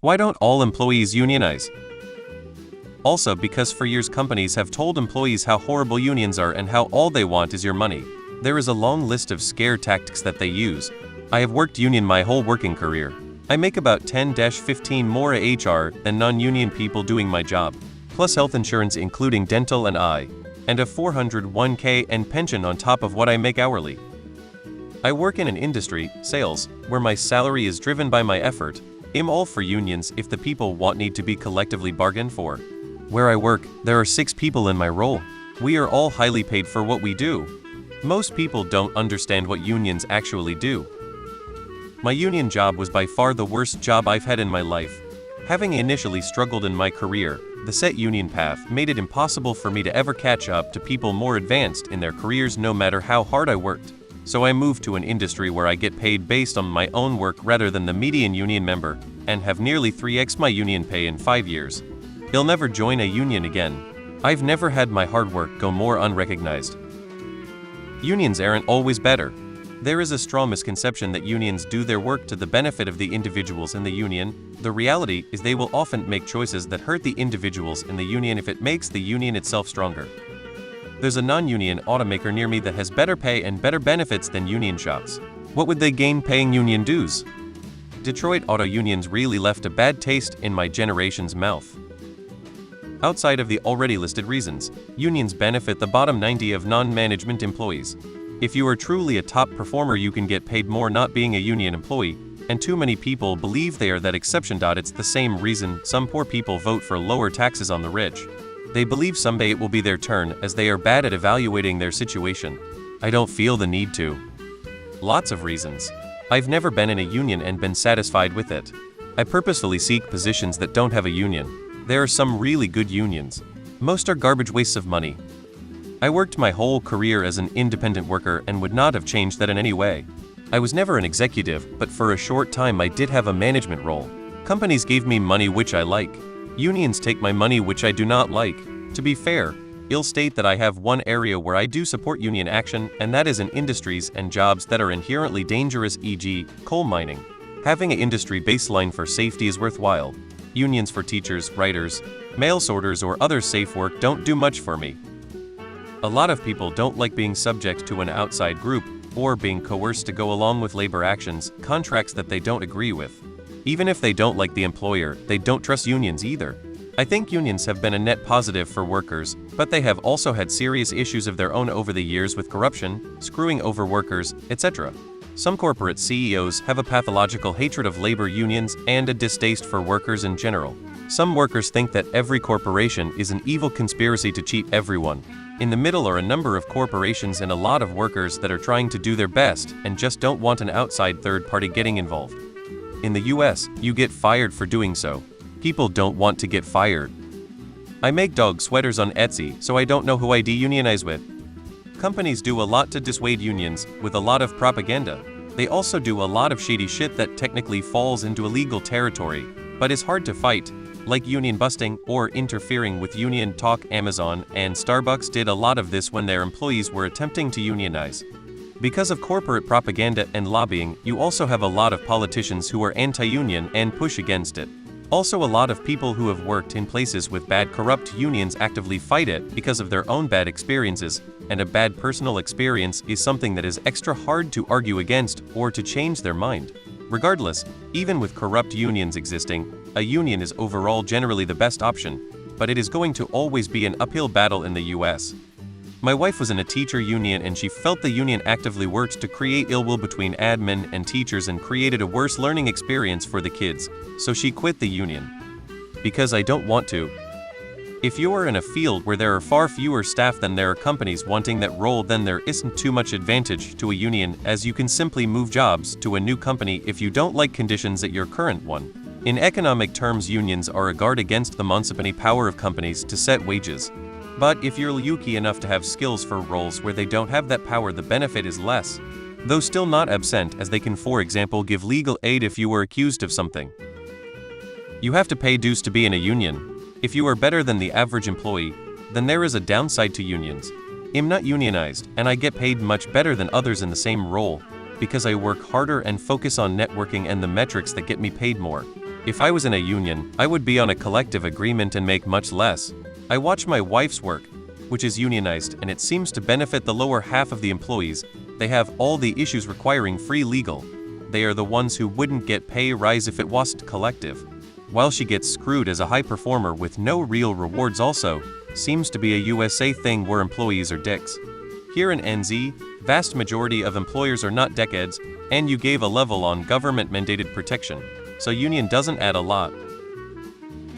Why don't all employees unionize? Also, because for years companies have told employees how horrible unions are and how all they want is your money. There is a long list of scare tactics that they use. I have worked union my whole working career. I make about 10-15 more HR than non-union people doing my job, plus health insurance including dental and eye, and a 401k and pension on top of what I make hourly. I work in an industry, sales, where my salary is driven by my effort. I'm all for unions if the people need to be collectively bargained for. Where I work, there are 6 people in my role. We are all highly paid for what we do. Most people don't understand what unions actually do. My union job was by far the worst job I've had in my life. Having initially struggled in my career, the set union path made it impossible for me to ever catch up to people more advanced in their careers no matter how hard I worked. So I moved to an industry where I get paid based on my own work rather than the median union member, and have nearly 3x my union pay in 5 years. I'll never join a union again. I've never had my hard work go more unrecognized. Unions aren't always better. There is a strong misconception that unions do their work to the benefit of the individuals in the union. The reality is they will often make choices that hurt the individuals in the union if it makes the union itself stronger. There's a non-union automaker near me that has better pay and better benefits than union shops. What would they gain paying union dues? Detroit auto unions really left a bad taste in my generation's mouth. Outside of the already listed reasons, unions benefit the bottom 90 of non-management employees. If you are truly a top performer, you can get paid more not being a union employee, and too many people believe they are that exception. It's the same reason some poor people vote for lower taxes on the rich. They believe someday it will be their turn, as they are bad at evaluating their situation. I don't feel the need to. Lots of reasons. I've never been in a union and been satisfied with it. I purposefully seek positions that don't have a union. There are some really good unions. Most are garbage wastes of money. I worked my whole career as an independent worker and would not have changed that in any way. I was never an executive, but for a short time I did have a management role. Companies gave me money which I like. Unions take my money which I do not like. To be fair, I'll state that I have one area where I do support union action, and that is in industries and jobs that are inherently dangerous, e.g., coal mining. Having an industry baseline for safety is worthwhile. Unions for teachers, writers, mail sorters, or other safe work don't do much for me. A lot of people don't like being subject to an outside group, or being coerced to go along with labor actions, contracts that they don't agree with. Even if they don't like the employer, they don't trust unions either. I think unions have been a net positive for workers, but they have also had serious issues of their own over the years with corruption, screwing over workers, etc. Some corporate CEOs have a pathological hatred of labor unions and a distaste for workers in general. Some workers think that every corporation is an evil conspiracy to cheat everyone. In the middle are a number of corporations and a lot of workers that are trying to do their best and just don't want an outside third party getting involved. In the US, you get fired for doing so. People don't want to get fired. I make dog sweaters on Etsy, so I don't know who I de-unionize with. Companies do a lot to dissuade unions, with a lot of propaganda. They also do a lot of shady shit that technically falls into illegal territory, but is hard to fight, like union busting or interfering with union talk. Amazon and Starbucks did a lot of this when their employees were attempting to unionize. Because of corporate propaganda and lobbying, you also have a lot of politicians who are anti-union and push against it. Also, a lot of people who have worked in places with bad corrupt unions actively fight it because of their own bad experiences, and a bad personal experience is something that is extra hard to argue against or to change their mind. Regardless, even with corrupt unions existing, a union is overall generally the best option, but it is going to always be an uphill battle in the US. My wife was in a teacher union and she felt the union actively worked to create ill will between admin and teachers and created a worse learning experience for the kids, so she quit the union. Because I don't want to. If you are in a field where there are far fewer staff than there are companies wanting that role, then there isn't too much advantage to a union, as you can simply move jobs to a new company if you don't like conditions at your current one. In economic terms, unions are a guard against the monopsony power of companies to set wages. But if you're lucky enough to have skills for roles where they don't have that power, the benefit is less. Though still not absent, as they can, for example, give legal aid if you were accused of something. You have to pay dues to be in a union. If you are better than the average employee, then there is a downside to unions. I'm not unionized, and I get paid much better than others in the same role, because I work harder and focus on networking and the metrics that get me paid more. If I was in a union, I would be on a collective agreement and make much less. I watch my wife's work, which is unionized, and it seems to benefit the lower half of the employees. They have all the issues requiring free legal. They are the ones who wouldn't get pay rise if it wasn't collective. While she gets screwed as a high performer with no real rewards also, seems to be a USA thing where employees are dicks. Here in NZ, vast majority of employers are not dickheads, and you gave a level on government mandated protection, so union doesn't add a lot.